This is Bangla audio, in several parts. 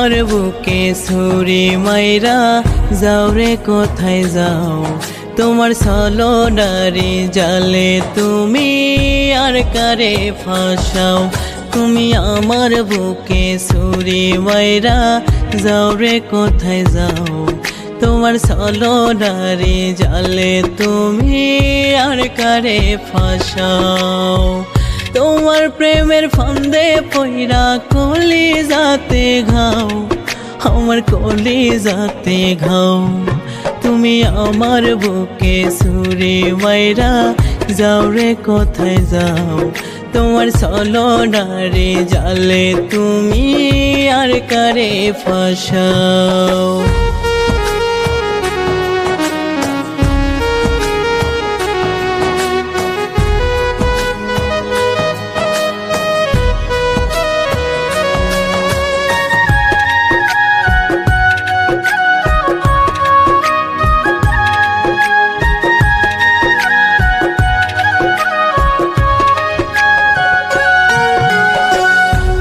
আমার বুকে ছুরি মাইরা যাও রে কোথায় যাও, তোমার ছলনারি জালে তুমি আর কারে ফাঁসাও। তুমি আমার বুকে ছুরি মাইরা যাও রে কোথায় যাও, তোমার ছলনারি জালে তুমি আর কারে ফাঁসাও। তোমার প্রেমের ফান্দে পইরা কলিজাতে ঘাও, আমার কলিজাতে ঘাও। তুমি আমার বুকে ছুরি মাইরা যাও রে কোথায় যাও, তোমার ছলনারি জালে তুমি আর কারে ফাঁসাও।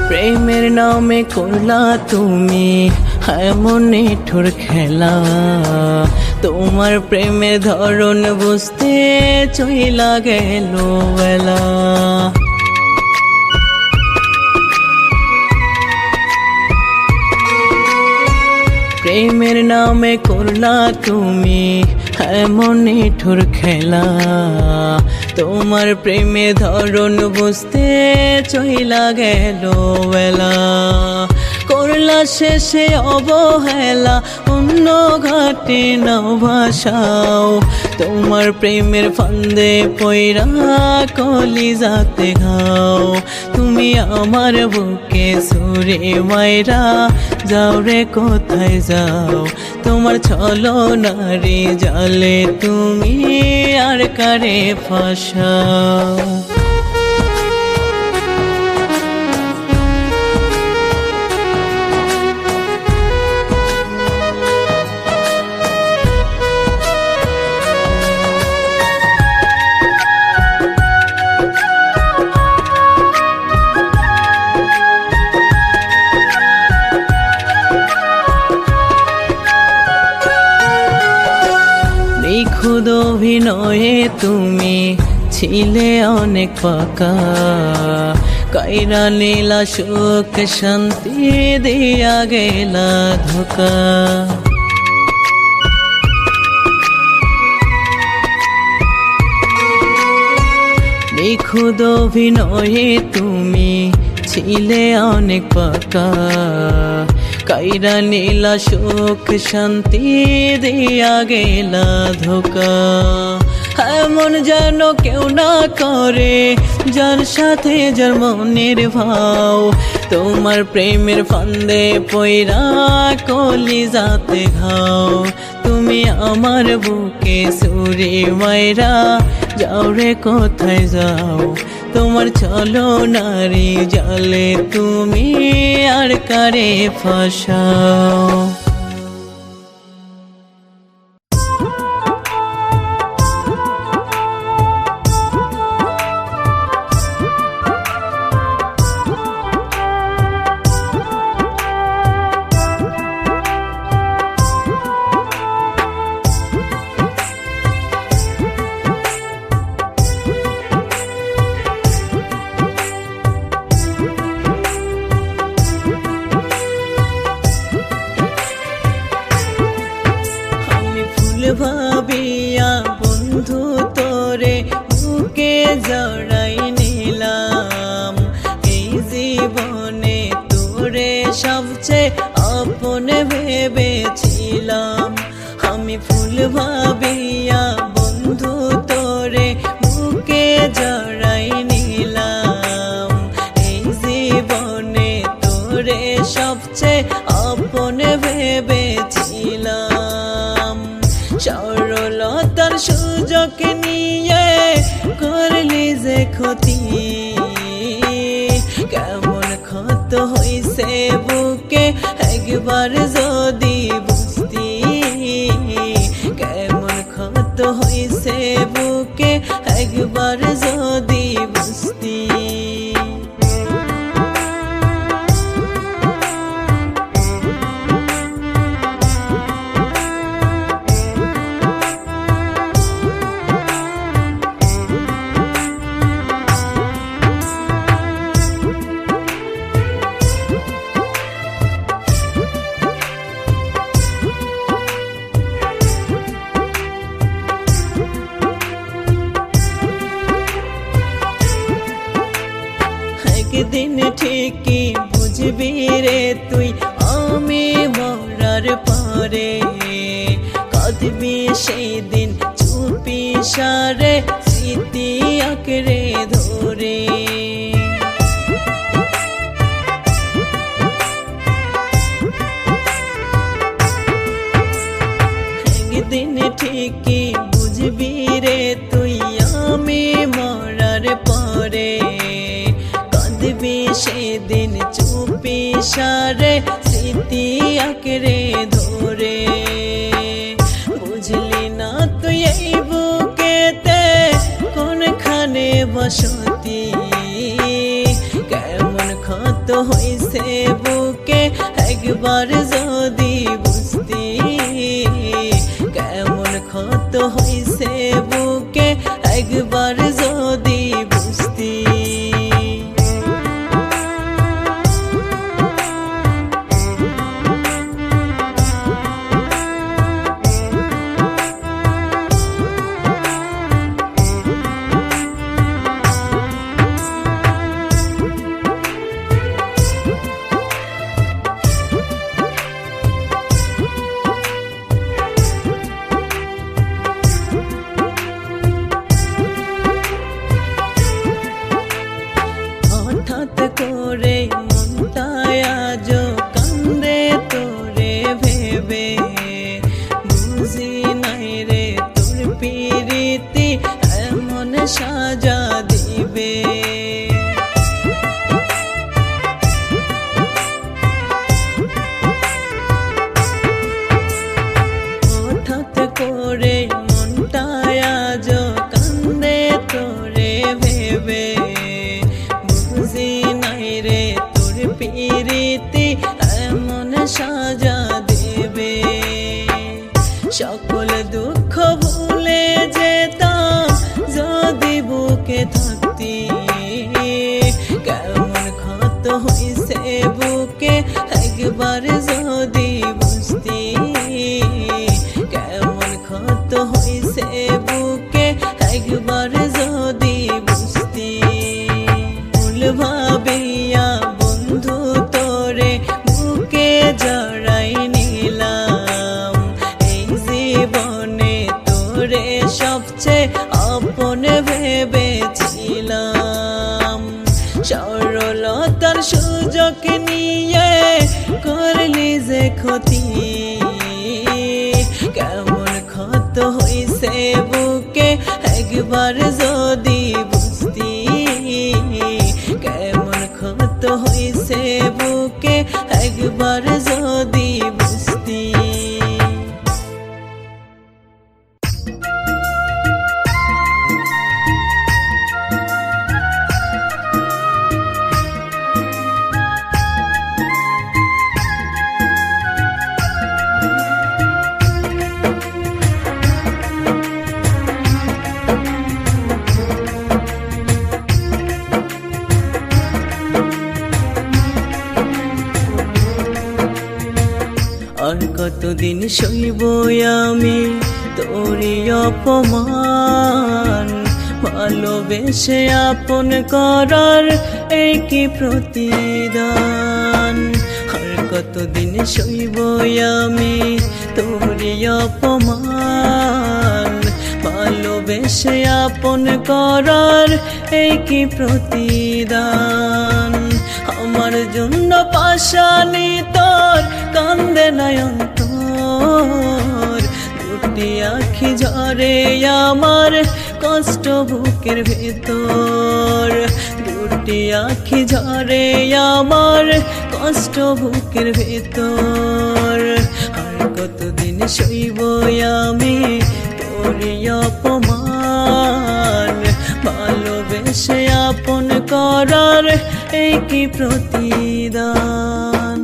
প্রেমের নামে করলা তুমি এমন নিঠুর খেলা, তোমার প্রেমের ধরন বুঝতে চইলা গেল বেলা। প্রেমের নামে করলা তুমি এমন নিঠুর খেলা, তোমার প্রেমে ধরন বুঝতে চইলা গেল বেলা। করলা শেষে অবহেলা অন্য ঘাটে নাও ভাসাও, তোমার প্রেমের ফান্দে পইরা কলিজাতে ঘাও। তুমি আমার বুকে ছুরি মাইরা যাও রে কোথায় যাও, তোমার ছলনারি জালে তুমি আর কারে ফাঁসাও। নিখুঁত অভিনয়ে তুমি ছিলে অনেক পাকা, কাইরা নীলা সুখ শান্তি দিয়া গেলা ধোকা। নিখুঁত অভিনয়ে তুমি ছিলে অনেক পাকা, কাইরা নীলা সুখ শান্তি দিয়া গেলা ধোকা। এমন যেন কেউ না করে যার সাথে যার মনের ভাও, তোমার প্রেমের ফান্দে পইরা কলিজাতে ঘাও। তুমি আমার বুকে ছুরি মাইরা যাও রে কোথায় যাও, তোমার ছলনারি জালে তুমি আর কারে ফাঁসাও। ভাবিয়া বন্ধু তোরে বুকে জড়াই নিলাম, এই জীবনে তোরে সবচেয়ে আপন ভেবেছিলাম। আমি ফুল ভাবিয়া বন্ধু তোরে বুকে জড়াই নিলাম, এই জীবনে তোরে সবচেয়ে আপন ভেবেছিলাম। সরলতার সুযোগ নিয়ে করলি যে ক্ষতি, কেমন ক্ষত হইছে বুকে একবার যদি বুঝতি, কেমন ক্ষত হইছে বুকে একবার যদি বুঝতি। একদিন ঠিকই বুঝবি রে তুই আমি মরার পরে, কাঁদবি সেই দিন চুপি সারে স্মৃতি আঁকড়ে ধরে। একদিন ঠিকই বুঝবি রে তুই আমি মরার পরে, কাঁদবি সেদিন চুপি সারে স্মৃতি আঁকড়ে ধরে। বুঝলি না তুই এই বুকেতে কোনখানে বসতি, কেমন ক্ষত হইছে বুকে একবার যদি বুঝতি, কেমন ক্ষত হইছে বুকে একবার যদি বুঝতি। হঠাৎ করে মনটায় আজ কান্দে তোরে ভেবে, বুঝি নাই রে তোর পিরিতি এমন সাজা দিবে। হঠাৎ করে মনটায় আজ কান্দে তোরে ভেবে, বুঝি নাই রে তোর পিরিতি এমন সাজা দেবে। সকল দুঃখ ভুলে যেতাম যদি বুকে থাকতি, কেমন ক্ষত হইছে বুকে একবার যদি বুঝতি, কেমন ক্ষত হইছে বুকে একবার যদি বুঝতি। ভাবিয়া বন্ধু তোরে বুকে জড়াই নিলাম, এই জীবনে তোরে সবচেয়ে আপন ভেবেছিলাম। সরলতার সুযোগ নিয়ে করলি যে ক্ষতি, কেমন ক্ষত হইছে বুকে একবার যদি বুঝতি, কেমন ক্ষত হইছে বুকে একবার যদি বুঝতি। আর কতদিন সইব আমি তোরি অপমান, ভালোবেসে আপন করার এই কি প্রতিদান। আর কতদিন সইব আমি তোরি অপমান, ভালোবেসে আপন করার এই কি প্রতিদান। আমার জন্য পাশানি তোর কান্দে নয়ন তোর, দুটি আখি ঝরে আমার কষ্ট বুকের ভেতর, দুটি আখি ঝরে আমার কষ্ট বুকের ভেতর। আর কতদিন সইব আমি তোরি অপমান, ভালোবেসে আপন করার এই কি প্রতিদান।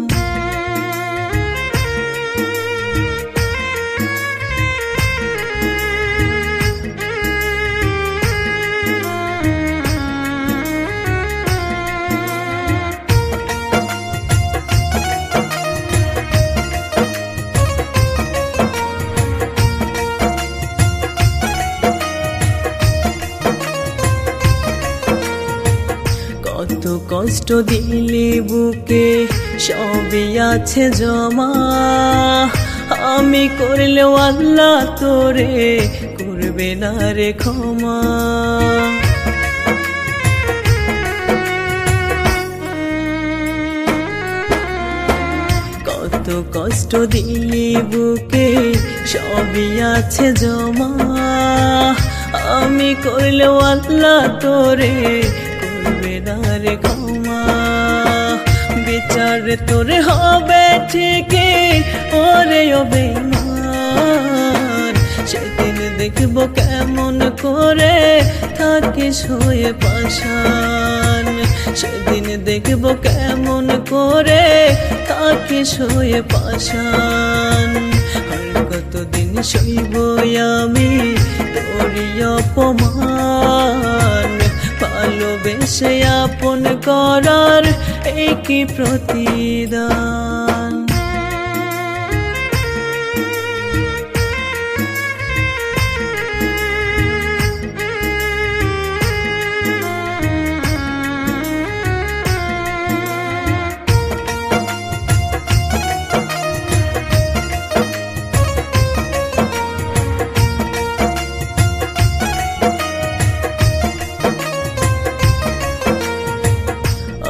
কষ্ট দিলি বুকে সবই আছে জমা, আমি করলেও আল্লাহ তোরে করবে না রে ক্ষমা। কত কষ্ট দিলি বুকে সবই আছে জমা, আমি করলেও আল্লাহ তোরে করবে না রে ক্ষমা। বিচার তোরে হবে ঠিকই ওরে ও বেঈমান, সেদিন দেখব কেমন করে থাকিস হয়ে পাষাণ, সেদিন দেখব কেমন করে থাকিস হয়ে পাষাণ। আর কতদিন সইব আমি তোরি অপমান, ভালোবেসে আপন করার এই কি প্রতিদান।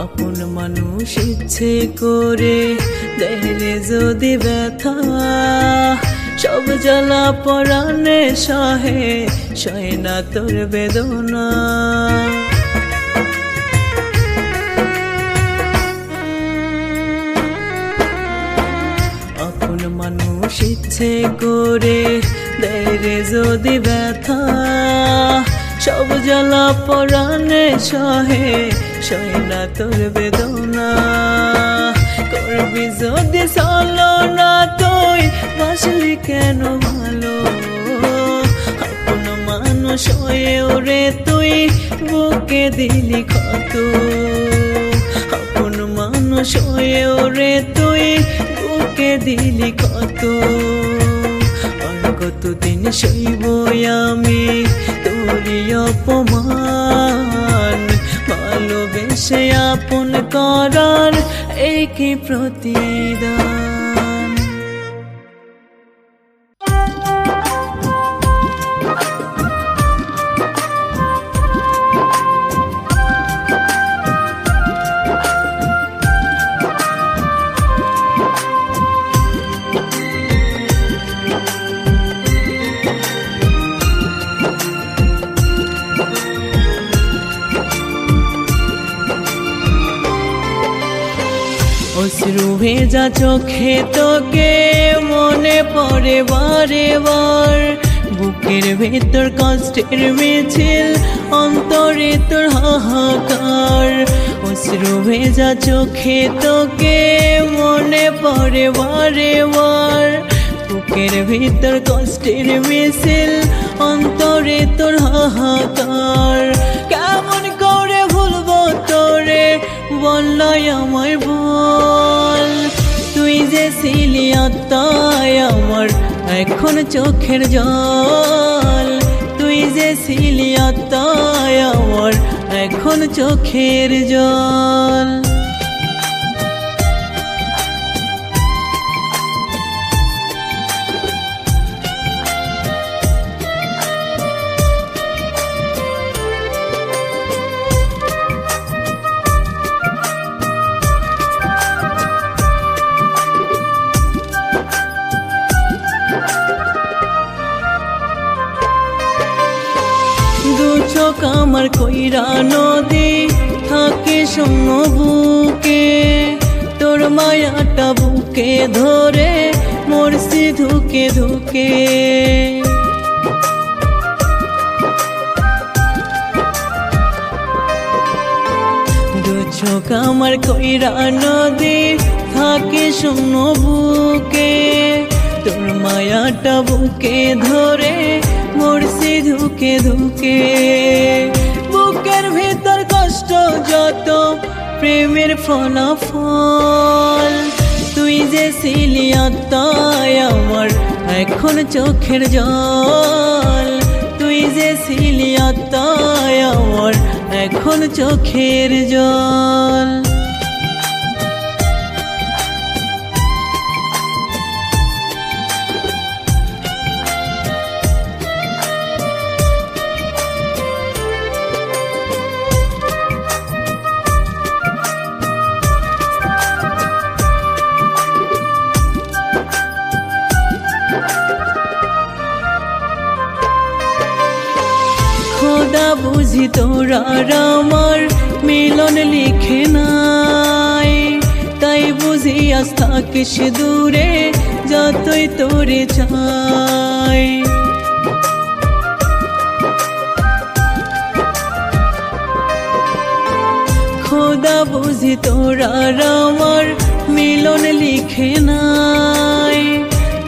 আপন মানুষ ইচ্ছে করে দেলে যদি ব্যথা, সব জ্বালা পরাণে সহে সয় না তোর বেদনা। আপন মানুষ ইচ্ছে করে দেলে যদি ব্যথা, সব জ্বালা পরাণে সহে সয় না তোর বেদনা। করবি যদি চলো না তুই বাসলি কেন ভালো, আপন মানুষ হয়ে ওরে তুই বুকে দিলি ক্ষত, আপন মানুষ হয়ে ওরে তুই বুকে দিলি ক্ষত। আর কতদিন সইব আমি তোরি অপমান, ভালোবেসে আপন করার এই কি প্রতিদান। অশ্রু ভেজা চোখে তোকে মনে পড়ে বারে বার, বুকের ভেতর কষ্টের মিছিল অন্তরে তোর হাহাকার। অশ্রু ভেজা চোখে তোকে মনে পড়ে বারে বার, বুকের ভেতর কষ্টের মিছিল অন্তরে তোর হাহাকার। কেমন করে ভুলবো তোরে বললাই আমায় বল, তুই যে ছিলি আত্মায় আমার এখন চোখের জল, তুই যে ছিলি আত্মায় আমার এখন চোখের জল। চোখ আমার কইরা নদী থাকে শূন্য বুকে, তোর মায়াটা বুকে ধরে মরছি ধুকে ধুকে। দু চোখ আমার কইরা নদী থাকে শূন্য বুকে, তোর মায়াটা বুকে ধরে মরছি ধুকে ধুকে। বুকের ভেতর কষ্ট যত প্রেমের ফলাফল, তুই যে ছিলি আত্মায় আমার এখন চোখের জল, তুই যে ছিলি আত্মায় আমার এখন এখন চোখের জল। খোদা বুঝি তোরা আমার মিলন লিখে নাই, তাই বুঝি আজ থাকিস দূরে যতই তোরে চাই। খোদা বুঝি তোরা আমার মিলন লিখে নাই,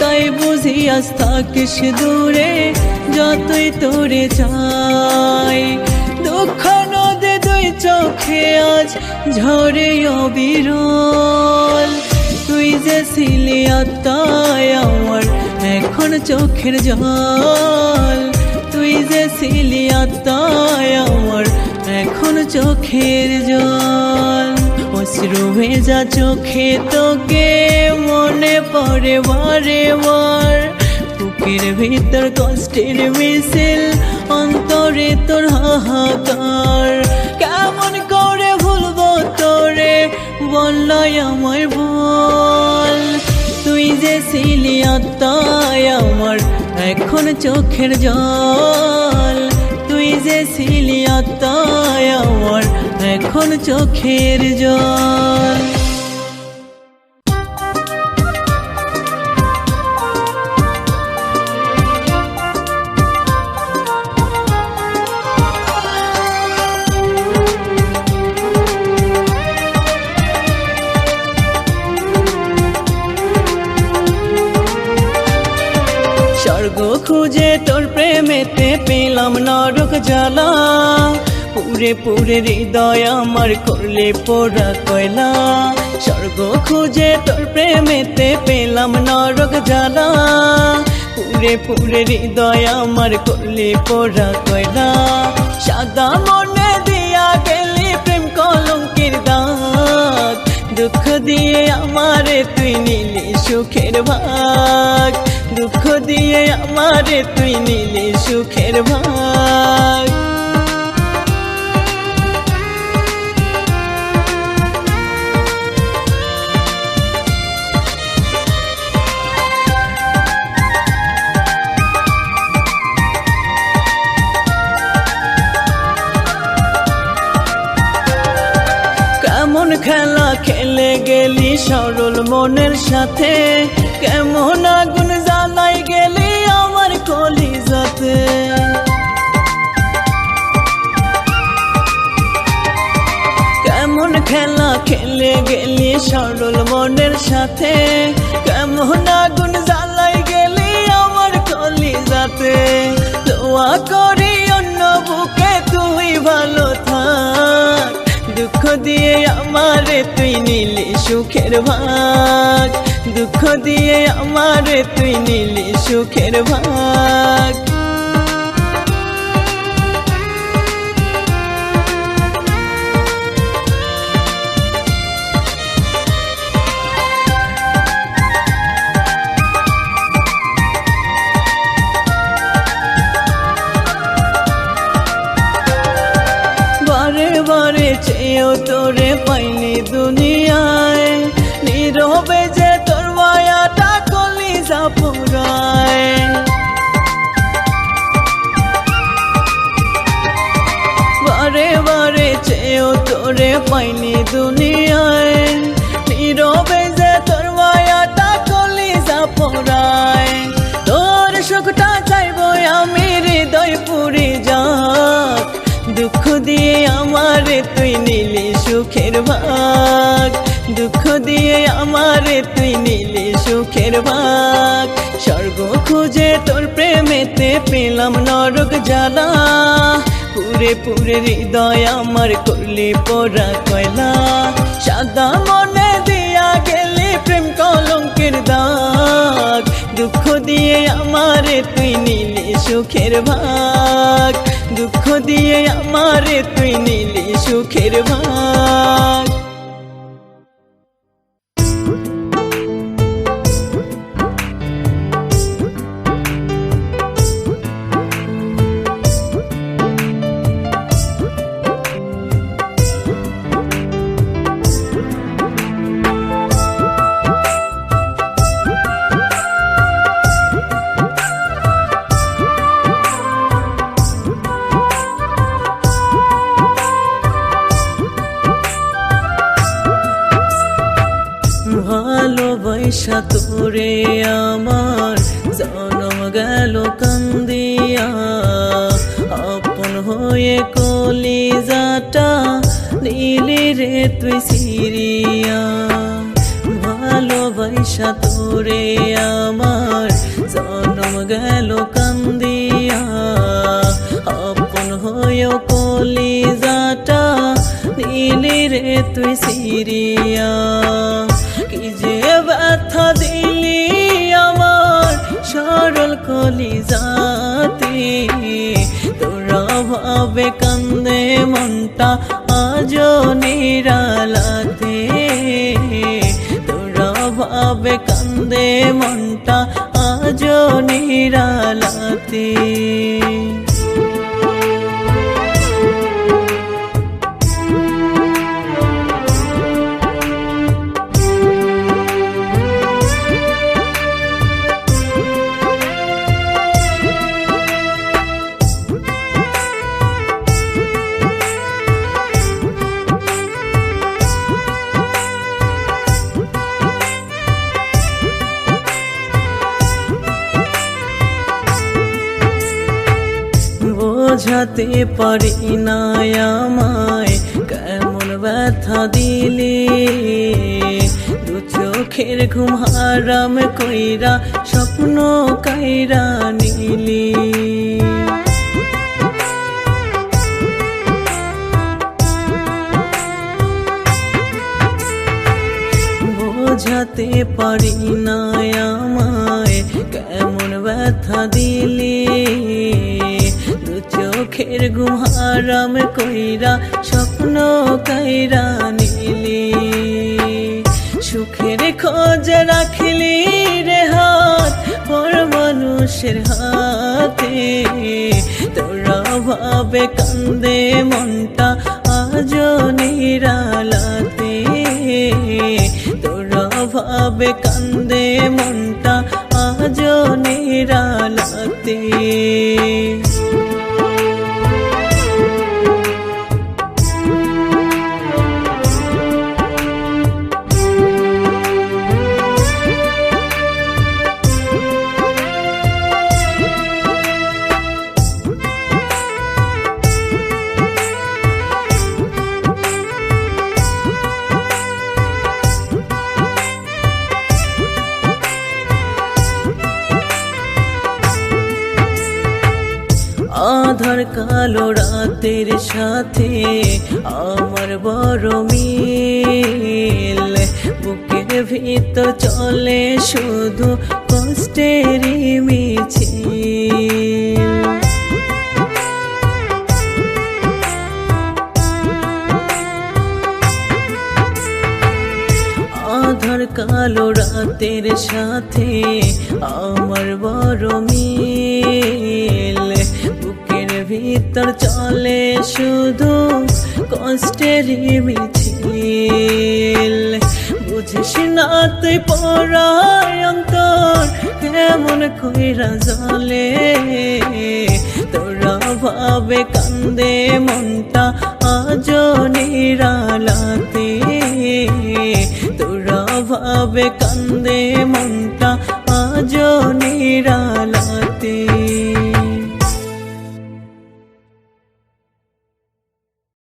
তাই বুঝি আজ থাকিস দূরে যতই তোরে চাই। দুঃখ নদে দুই চোখে আজ ঝরে অবিরল, তুই যে ছিলি আত্মায় আমার এখন চোখের জল। তুই যে ছিলি আত্মায় আমার এখন চোখের জল। অশ্রু ভেজা চোখে তোকে মনে পড়ে বারে বার, বুকের ভিতর কষ্টের মিছিল অন্তরে তোর হাহাকার। কেমন করে ভুলবো তোরে বললাই আমায় বল, তুই যে ছিলি আত্মায় আমার এখন চোখের জল। তুই যে ছিলি আত্মায় আমার এখন চোখের জল। স্বর্গ খুঁজে তোর প্রেমেতে পেলাম নরক জ্বালা, পুরে পুরে হৃদয় আমার করলে পোড়া কয়লা। স্বর্গ খুঁজে তোর প্রেমেতে পেলাম নরক জ্বালা, পুরে পুরে হৃদয় আমার করলে পোড়া কয়লা। সাদা মনে দিয়া গেলি প্রেম কলঙ্কের দাগ, দুঃখ দিয়ে আমারে তুই নিলি সুখের ভাগ। দুঃখ দিয়ে আমারে তুই নিলি সুখের ভাগ। কেমন খেলা খেলে গেলি সরল মনের সাথে, কেমন আগুন জ্বালাই গেলি আমার কলিজাতে। কেমন খেলা খেলে গেলি সরল মনের সাথে, কেমন আগুন জ্বালাই গেলি আমার কলিজাতে। দোয়া করি অন্য বুকে তুই ভালো থাক, দুঃখ দিয়ে আমারে তুই নিলি সুখের ভাগ। দুঃখ দিয়ে আমারে তুই নিলি সুখের ভাগ। বারে বারে চেয়েও তোরে পাইনি দুনিয়ায়, নীরবে যে তোর মায়াটা কলিজা পুরায়। বারে বারে চেয়েও তোরে পাইনি দুনিয়ায়, নীরবে যে তোর মায়াটা কলিজা পুরায়। তোর সুখটা চাইবো আমি হৃদয় পুরি যাক, দুঃখ দিয়ে আমারে তুই নিলি সুখের ভাগ। দুঃখ দিয়ে আমারে তুই নিলি সুখের ভাগ। স্বর্গ খুঁজে তোর প্রেমেতে পেলাম নরক জ্বালা, পুরে পুরে হৃদয় আমার করলি পোড়া কয়লা। সাদা মনে দিয়া গেলি প্রেম কলঙ্কের দাগ, দুঃখ দিয়ে আমারে তুই নিলি সুখের ভাগ। দুঃখ দিয়ে আমারে তুই নিলি সুখের ভাগ। ভালোবাসা তোরে আমার জনম গেল কান্দিয়া, আপন হয়ে কলিজাটা নীলি রে তুই সিরিয়া। ভালোবাসা তোরে আমার জনম গেল কান্দিয়া, আপন হয়ে কলিজাটা নীলি রে তুই সিরিয়া। কি যে ব্যথা দিলি আমার সরল কলিজাতে, তোরা ভাবে কান্দে মনটা আজও নিরালাতে, তোরা ভাবে কান্দে মনটা আজও নিরালাতে। বোঝাতে পারি না আমায় কেমন ব্যথা দিলি, দু চোখের ঘুম হারাম কইরা স্বপ্ন কাইরা নিলি। বোঝাতে পারি না আমায় কেমন ব্যথা দিলি, দু চোখের ঘুম হারাম কইরা স্বপ্ন কাইরা নিলি। সুখের খোঁজ রাখলি রে হাত পর মানুষের হাতে, তোরা ভাবে কান্দে মনটা আজও নিরালাতে, তোরা ভাবে কান্দে মনটা আজও নিরালাতে। আধার কালো রাতের সাথে আমার বড় মিল, বুকের ভিতর চলে শুধু কষ্টেরই মিছিল। আধার কালো রাতের সাথে আমার বড় মিল, বুকের ভিতর চলে শুধু কষ্টেরই মিছিল। বুঝিস না তুই পরায় অন্তর কেমন কইরা জ্বলে, তোরা ভাবে কান্দে মনটা আজও নিরালাতে, তোরা ভাবে কান্দে মনটা আজও নিরালাতে।